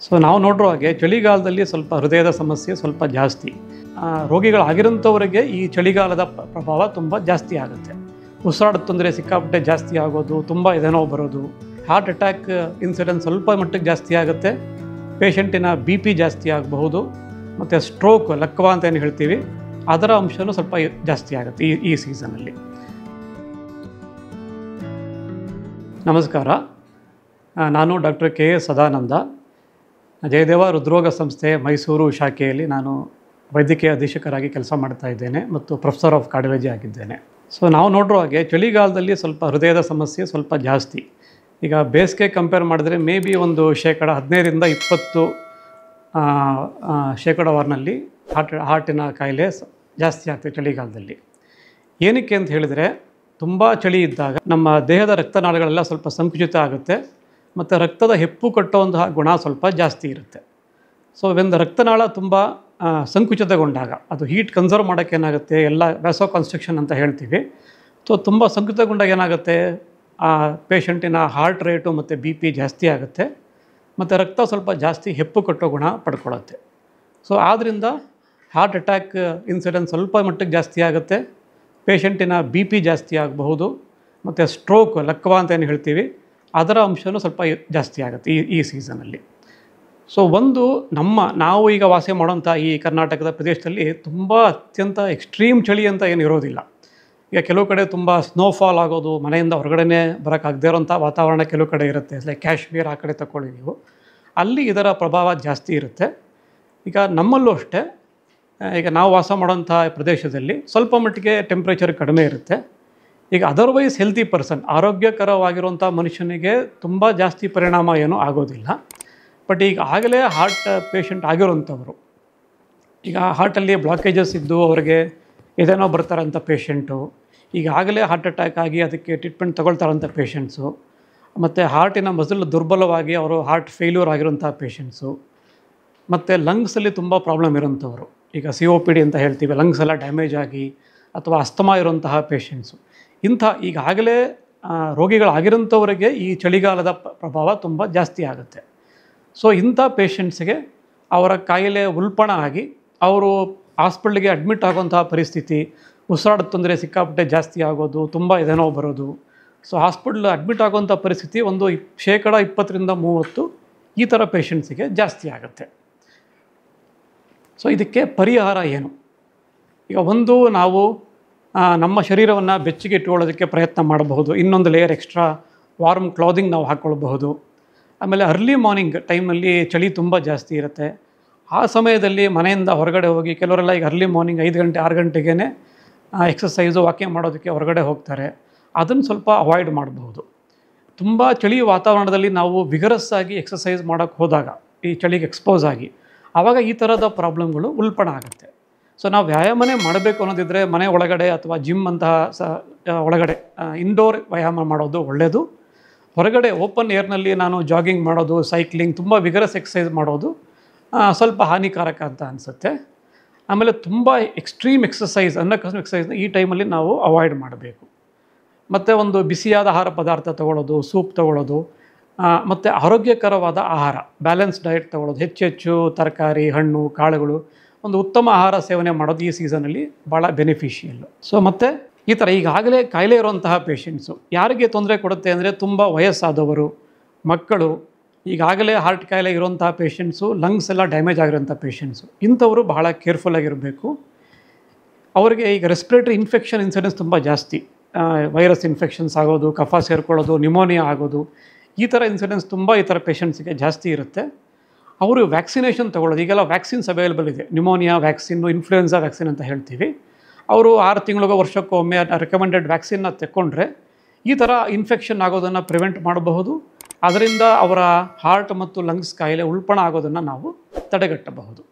So ನಾವು ನೋಡಿರೋ ಹಾಗೆ ಚಳಿಗಾಲದಲ್ಲಿ ಸ್ವಲ್ಪ ಹೃದಯದ ಸಮಸ್ಯೆ ಸ್ವಲ್ಪ ಜಾಸ್ತಿ. ರೋಗಿಗಳಾಗಿರೋಂಥವರಿಗೆ ಈ ಚಳಿಗಾಲದ ಪ್ರಭಾವ ತುಂಬ ಜಾಸ್ತಿ ಆಗುತ್ತೆ. ಉಸಿರಾಟದ ತೊಂದರೆ ಸಿಕ್ಕಾಪಟ್ಟೆ ಜಾಸ್ತಿ ಆಗೋದು, ತುಂಬ ಎದೆನೋವು ಬರೋದು, ಹಾರ್ಟ್ ಅಟ್ಯಾಕ್ ಇನ್ಸಿಡೆನ್ಸ್ ಸ್ವಲ್ಪ ಮಟ್ಟಿಗೆ ಜಾಸ್ತಿ ಆಗುತ್ತೆ. ಪೇಷಂಟಿನ BP ಜಾಸ್ತಿ ಆಗಬಹುದು. ಮತ್ತು ಸ್ಟ್ರೋಕ್ ಲಕ್ವ ಅಂತ ಏನು ಹೇಳ್ತೀವಿ ಅದರ ಅಂಶವೂ ಸ್ವಲ್ಪ ಜಾಸ್ತಿ ಆಗುತ್ತೆ ಈ ಸೀಸನಲ್ಲಿ. ನಮಸ್ಕಾರ, ನಾನು ಡಾಕ್ಟರ್ KS ಸದಾನಂದ, ಜಯದೇವ ಹೃದ್ರೋಗ ಸಂಸ್ಥೆ ಮೈಸೂರು ಶಾಖೆಯಲ್ಲಿ ನಾನು ವೈದ್ಯಕೀಯ ಅಧೀಕ್ಷಕರಾಗಿ ಕೆಲಸ ಮಾಡ್ತಾ ಇದ್ದೇನೆ ಮತ್ತು ಪ್ರೊಫೆಸರ್ ಆಫ್ ಕಾರ್ಡಿಯಾಲಜಿ ಆಗಿದ್ದೇನೆ. ಸೊ ನಾವು ನೋಡಿರೋ ಹಾಗೆ ಚಳಿಗಾಲದಲ್ಲಿ ಸ್ವಲ್ಪ ಹೃದಯದ ಸಮಸ್ಯೆ ಸ್ವಲ್ಪ ಜಾಸ್ತಿ. ಈಗ ಬೇಸಿಗೆ ಕಂಪೇರ್ ಮಾಡಿದ್ರೆ ಒಂದು 15-20 ಶೇಕಡಾವಾರಿನಲ್ಲಿ ಹಾರ್ಟಿನ ಕಾಯಿಲೆ ಜಾಸ್ತಿ ಆಗ್ತದೆ ಚಳಿಗಾಲದಲ್ಲಿ. ಏನಕ್ಕೆ ಅಂತ ಹೇಳಿದರೆ, ತುಂಬ ಚಳಿ ಇದ್ದಾಗ ನಮ್ಮ ದೇಹದ ರಕ್ತನಾಳಗಳೆಲ್ಲ ಸ್ವಲ್ಪ ಸಂಕುಚಿತ ಆಗುತ್ತೆ ಮತ್ತು ರಕ್ತದ ಹೆಪ್ಪು ಕಟ್ಟುವಂತಹ ಗುಣ ಸ್ವಲ್ಪ ಜಾಸ್ತಿ ಇರುತ್ತೆ. ಸೊ ಒಂದು ರಕ್ತನಾಳ ತುಂಬ ಸಂಕುಚಿತಗೊಂಡಾಗ ಅದು ಹೀಟ್ ಕನ್ಸರ್ವ್ ಮಾಡೋಕ್ಕೆ ಏನಾಗುತ್ತೆ, ಎಲ್ಲ ವ್ಯಾಸೋ ಕನ್ಸ್ಟ್ರಕ್ಷನ್ ಅಂತ ಹೇಳ್ತೀವಿ. ಸೊ ತುಂಬ ಸಂಕುಚಿತಗೊಂಡಾಗ ಏನಾಗುತ್ತೆ, ಆ ಪೇಷಂಟಿನ ಹಾರ್ಟ್ ರೇಟು ಮತ್ತು BP ಜಾಸ್ತಿ ಆಗುತ್ತೆ ಮತ್ತು ರಕ್ತ ಸ್ವಲ್ಪ ಜಾಸ್ತಿ ಹೆಪ್ಪು ಕಟ್ಟೋ ಗುಣ ಪಡ್ಕೊಳ್ಳುತ್ತೆ. ಸೊ ಆದ್ದರಿಂದ ಹಾರ್ಟ್ ಅಟ್ಯಾಕ್ ಇನ್ಸಿಡೆನ್ಸ್ ಸ್ವಲ್ಪ ಮಟ್ಟಿಗೆ ಜಾಸ್ತಿ ಆಗುತ್ತೆ. ಪೇಷಂಟಿನ BP ಜಾಸ್ತಿ ಆಗಬಹುದು. ಮತ್ತು ಸ್ಟ್ರೋಕ್ ಲಕ್ವ ಅಂತ ಏನು ಹೇಳ್ತೀವಿ ಅದರ ಅಂಶವೂ ಸ್ವಲ್ಪ ಜಾಸ್ತಿ ಆಗುತ್ತೆ ಈ ಸೀಸನಲ್ಲಿ. ಸೊ ನಾವು ಈಗ ವಾಸ ಮಾಡೋಂಥ ಈ ಕರ್ನಾಟಕದ ಪ್ರದೇಶದಲ್ಲಿ ತುಂಬ ಅತ್ಯಂತ ಎಕ್ಸ್ಟ್ರೀಮ್ ಚಳಿ ಅಂತ ಏನು ಇರೋದಿಲ್ಲ. ಈಗ ಕೆಲವು ಕಡೆ ತುಂಬ ಸ್ನೋಫಾಲ್ ಆಗೋದು, ಮನೆಯಿಂದ ಹೊರಗಡೆ ಬರೋಕ್ಕಾಗದೇ ಇರೋಂಥ ವಾತಾವರಣ ಕೆಲವು ಕಡೆ ಇರುತ್ತೆ. ಲೈಕ್ ಕಾಶ್ಮೀರ ಆ ಕಡೆ ತಗೊಳ್ಳಿ ನೀವು, ಅಲ್ಲಿ ಇದರ ಪ್ರಭಾವ ಜಾಸ್ತಿ ಇರುತ್ತೆ. ಈಗ ನಮ್ಮಲ್ಲೂ ಅಷ್ಟೇ, ಈಗ ನಾವು ವಾಸ ಮಾಡೋಂಥ ಪ್ರದೇಶದಲ್ಲಿ ಸ್ವಲ್ಪ ಮಟ್ಟಿಗೆ ಟೆಂಪ್ರೇಚರ್ ಕಡಿಮೆ ಇರುತ್ತೆ. ಈಗ ಅದರ್ವೈಸ್ ಹೆಲ್ತಿ ಪರ್ಸನ್, ಆರೋಗ್ಯಕರವಾಗಿರುವಂಥ ಮನುಷ್ಯನಿಗೆ ತುಂಬ ಜಾಸ್ತಿ ಪರಿಣಾಮ ಏನೂ ಆಗೋದಿಲ್ಲ. ಬಟ್ ಈಗ ಆಗಲೇ ಹಾರ್ಟ್ ಪೇಷಂಟ್ ಆಗಿರೋಂಥವ್ರು, ಈಗ ಹಾರ್ಟಲ್ಲಿ ಬ್ಲಾಕೇಜಸ್ ಇದ್ದು ಅವ್ರಿಗೆ ಏನೇನೋ ಬರ್ತಾರಂಥ ಪೇಷಂಟು, ಈಗಾಗಲೇ ಹಾರ್ಟ್ ಅಟ್ಯಾಕ್ ಆಗಿ ಅದಕ್ಕೆ ಟ್ರೀಟ್ಮೆಂಟ್ ತಗೊಳ್ತಾರಂಥ ಪೇಷಂಟ್ಸು, ಮತ್ತು ಹಾರ್ಟಿನ ಮಸಲ್ ದುರ್ಬಲವಾಗಿ ಅವರು ಹಾರ್ಟ್ ಫೇಲ್ಯೂರ್ ಆಗಿರೋಂಥ ಪೇಷಂಟ್ಸು, ಮತ್ತು ಲಂಗ್ಸಲ್ಲಿ ತುಂಬ ಪ್ರಾಬ್ಲಮ್ ಇರೋಂಥವ್ರು, ಈಗ COPD ಅಂತ ಹೇಳ್ತೀವಿ, ಲಂಗ್ಸ್ ಎಲ್ಲ ಡ್ಯಾಮೇಜ್ ಆಗಿ, ಅಥವಾ ಅಸ್ತಮಾ ಇರೋಂತಹ ಪೇಷಂಟ್ಸು, ಈಗಾಗಲೇ ರೋಗಿಗಳಾಗಿರೋಂಥವರಿಗೆ ಈ ಚಳಿಗಾಲದ ಪ್ರಭಾವ ತುಂಬ ಜಾಸ್ತಿ ಆಗುತ್ತೆ. ಸೊ ಇಂಥ ಪೇಷಂಟ್ಸ್ಗೆ ಅವರ ಕಾಯಿಲೆ ಉಲ್ಪಣ ಆಗಿ ಅವರು ಹಾಸ್ಪಿಟ್ಲಿಗೆ ಅಡ್ಮಿಟ್ ಆಗೋಂತಹ ಪರಿಸ್ಥಿತಿ, ಉಸಿರಾಟದ ತೊಂದರೆ ಸಿಕ್ಕಾಪಟ್ಟೆ ಜಾಸ್ತಿ ಆಗೋದು, ತುಂಬ ಎದೆನೋವು ಬರೋದು. ಸೊ ಹಾಸ್ಪಿಟ್ಲ್ ಅಡ್ಮಿಟ್ ಆಗೋಂಥ ಪರಿಸ್ಥಿತಿ 20-30% ಈ ಥರ ಪೇಷಂಟ್ಸಿಗೆ ಜಾಸ್ತಿ ಆಗುತ್ತೆ. ಸೊ ಇದಕ್ಕೆ ಪರಿಹಾರ ಏನು? ಈಗ ನಾವು ನಮ್ಮ ಶರೀರವನ್ನು ಬೆಚ್ಚಗೆ ಇಟ್ಕೊಳ್ಳೋದಕ್ಕೆ ಪ್ರಯತ್ನ ಮಾಡಬಹುದು. ಇನ್ನೊಂದು ಲೇಯರ್ ಎಕ್ಸ್ಟ್ರಾ ವಾರ್ಮ್ ಕ್ಲಾದಿಂಗ್ ನಾವು ಹಾಕ್ಕೊಳ್ಬಹುದು. ಆಮೇಲೆ ಅರ್ಲಿ ಮಾರ್ನಿಂಗ್ ಟೈಮಲ್ಲಿ ಚಳಿ ತುಂಬ ಜಾಸ್ತಿ ಇರುತ್ತೆ. ಆ ಸಮಯದಲ್ಲಿ ಮನೆಯಿಂದ ಹೊರಗಡೆ ಹೋಗಿ, ಕೆಲವರೆಲ್ಲ ಈಗ ಅರ್ಲಿ ಮಾರ್ನಿಂಗ್ 5 ಗಂಟೆ 6 ಗಂಟೆಗೇ ಎಕ್ಸಸೈಸು ವಾಕಿಂಗ್ ಮಾಡೋದಕ್ಕೆ ಹೊರಗಡೆ ಹೋಗ್ತಾರೆ. ಅದನ್ನು ಸ್ವಲ್ಪ ಅವಾಯ್ಡ್ ಮಾಡಬಹುದು. ತುಂಬ ಚಳಿ ವಾತಾವರಣದಲ್ಲಿ ನಾವು ವಿಗರಸ್ ಆಗಿ ಎಕ್ಸಸೈಸ್ ಮಾಡೋಕ್ಕೆ ಹೋದಾಗ, ಈ ಚಳಿಗೆ ಎಕ್ಸ್ಪೋಸ್ ಆಗಿ, ಆವಾಗ ಈ ಥರದ ಪ್ರಾಬ್ಲಮ್ಗಳು ಉಲ್ಪಣ ಆಗುತ್ತೆ. ಸೊ ನಾವು ವ್ಯಾಯಾಮನೇ ಮಾಡಬೇಕು ಅನ್ನೋದಿದ್ದರೆ ಮನೆ ಒಳಗಡೆ ಅಥವಾ ಜಿಮ್ ಅಂತಹ ಒಳಗಡೆ ಇಂಡೋರ್ ವ್ಯಾಯಾಮ ಮಾಡೋದು ಒಳ್ಳೆಯದು. ಹೊರಗಡೆ ಓಪನ್ ಏರ್ನಲ್ಲಿ ನಾನು ಜಾಗಿಂಗ್ ಮಾಡೋದು, ಸೈಕ್ಲಿಂಗ್, ತುಂಬ ವಿಗರಸ್ ಎಕ್ಸಸೈಸ್ ಮಾಡೋದು ಸ್ವಲ್ಪ ಹಾನಿಕಾರಕ ಅಂತ ಅನಿಸುತ್ತೆ. ಆಮೇಲೆ ತುಂಬ ಎಕ್ಸ್ಟ್ರೀಮ್ ಎಕ್ಸಸೈಸ್, ಅನ್ಕನ್ಸ್ಯೂಮ್ ಎಕ್ಸಸೈಸ್ನ ಈ ಟೈಮಲ್ಲಿ ನಾವು ಅವಾಯ್ಡ್ ಮಾಡಬೇಕು. ಮತ್ತು ಬಿಸಿಯಾದ ಆಹಾರ ಪದಾರ್ಥ ತೊಗೊಳ್ಳೋದು, ಸೂಪ್ ತೊಗೊಳ್ಳೋದು, ಮತ್ತು ಆರೋಗ್ಯಕರವಾದ ಆಹಾರ, ಬ್ಯಾಲೆನ್ಸ್ ಡಯಟ್ ತೊಗೊಳ್ಳೋದು, ಹೆಚ್ಚು ತರಕಾರಿ, ಹಣ್ಣು, ಕಾಳುಗಳು, ಉತ್ತಮ ಆಹಾರ ಸೇವನೆ ಮಾಡೋದು ಈ ಸೀಸನಲ್ಲಿ ಭಾಳ ಬೆನಿಫಿಷಿಯಲ್ಲು. ಸೊ ಮತ್ತು ಈ ಥರ ಈಗಾಗಲೇ ಕಾಯಿಲೆ ಇರುವಂತಹ ಪೇಷಂಟ್ಸು ಯಾರಿಗೆ ತೊಂದರೆ ಕೊಡುತ್ತೆ ಅಂದರೆ, ತುಂಬ ವಯಸ್ಸಾದವರು, ಮಕ್ಕಳು, ಈಗಾಗಲೇ ಹಾರ್ಟ್ ಕಾಯಿಲೆ ಇರುವಂತಹ ಪೇಷಂಟ್ಸು, ಲಂಗ್ಸ್ ಎಲ್ಲ ಡ್ಯಾಮೇಜ್ ಆಗಿರೋಂಥ ಪೇಷಂಟ್ಸು, ಇಂಥವರು ಬಹಳ ಕೇರ್ಫುಲ್ಲಾಗಿರಬೇಕು. ಅವರಿಗೆ ಈಗ ರೆಸ್ಪಿರೇಟರಿ ಇನ್ಫೆಕ್ಷನ್ ಇನ್ಸಿಡೆನ್ಸ್ ತುಂಬ ಜಾಸ್ತಿ, ವೈರಸ್ ಇನ್ಫೆಕ್ಷನ್ಸ್ ಆಗೋದು, ಕಫ ಸೇರ್ಕೊಳ್ಳೋದು, ನ್ಯೂಮೋನಿಯಾ ಆಗೋದು, ಈ ಥರ ಇನ್ಸಿಡೆನ್ಸ್ ತುಂಬ ಈ ಥರ ಪೇಷಂಟ್ಸಿಗೆ ಜಾಸ್ತಿ ಇರುತ್ತೆ. ಅವರು ವ್ಯಾಕ್ಸಿನೇಷನ್ ತೊಗೊಳ್ಳೋದು, ಈಗೆಲ್ಲ ವ್ಯಾಕ್ಸಿನ್ಸ್ ಅವೈಲೇಬಲ್ ಇದೆ, ನ್ಯೂಮೋನಿಯಾ ವ್ಯಾಕ್ಸಿನ್ನು, ಇನ್ಫ್ಲೂಯೆನ್ಸಾ ವ್ಯಾಕ್ಸಿನ್ ಅಂತ ಹೇಳ್ತೀವಿ. ಅವರು 6 ತಿಂಗಳಿಗೋ ವರ್ಷಕ್ಕೊಮ್ಮೆ ರೆಕಮೆಂಡೆಡ್ ವ್ಯಾಕ್ಸಿನ್ನ ತೆಕ್ಕೊಂಡ್ರೆ ಈ ಥರ ಇನ್ಫೆಕ್ಷನ್ ಆಗೋದನ್ನು ಪ್ರಿವೆಂಟ್ ಮಾಡಬಹುದು. ಅದರಿಂದ ಅವರ ಹಾರ್ಟ್ ಮತ್ತು ಲಂಗ್ಸ್ ಕಾಯಿಲೆ ಉಲ್ಪಣ ಆಗೋದನ್ನು ನಾವು ತಡೆಗಟ್ಟಬಹುದು.